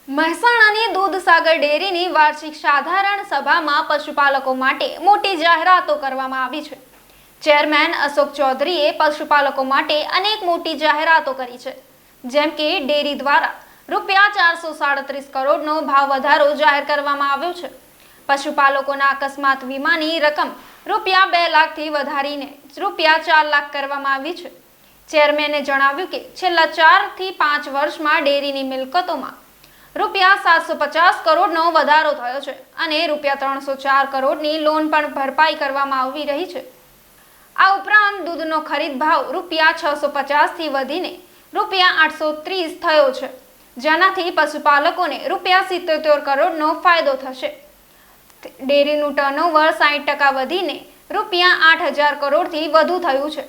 મહેસાણાની દૂધસાગર ડેરીની વાર્ષિક સાધારણ સભામાં પશુપાલકો માટે મોટી જાહેરાતો કરવામાં આવી છે। ચેરમેન અશોક ચૌધરીએ પશુપાલકો માટે અનેક મોટી જાહેરાતો કરી છે, જેમ કે ડેરી દ્વારા ₹437 કરોડનો ભાવ વધારો જાહેર કરવામાં આવ્યો છે। પશુપાલકોના અકસ્માત વીમાની રકમ ₹2 લાખથી વધારીને ₹4 લાખ કરવામાં આવી છે। ચેરમેને જણાવ્યું કે છેલ્લા 4 થી 5 વર્ષમાં ડેરીની મિલકતોમાં ₹750 કરોડનો વધારો થયો છે અને ₹304 કરોડની લોન પણ ભરપાઈ કરવામાં આવી રહી છે। આ ઉપરાંત દૂધનો ખરીદ ભાવ ₹650 થી વધીને ₹830 થયો છે, જેનાથી પશુપાલકોને ₹77 કરોડનો ફાયદો થશે। ડેરીનું ટર્નઓવર 60% વધીને ₹8000 કરોડથી વધુ થયું છે।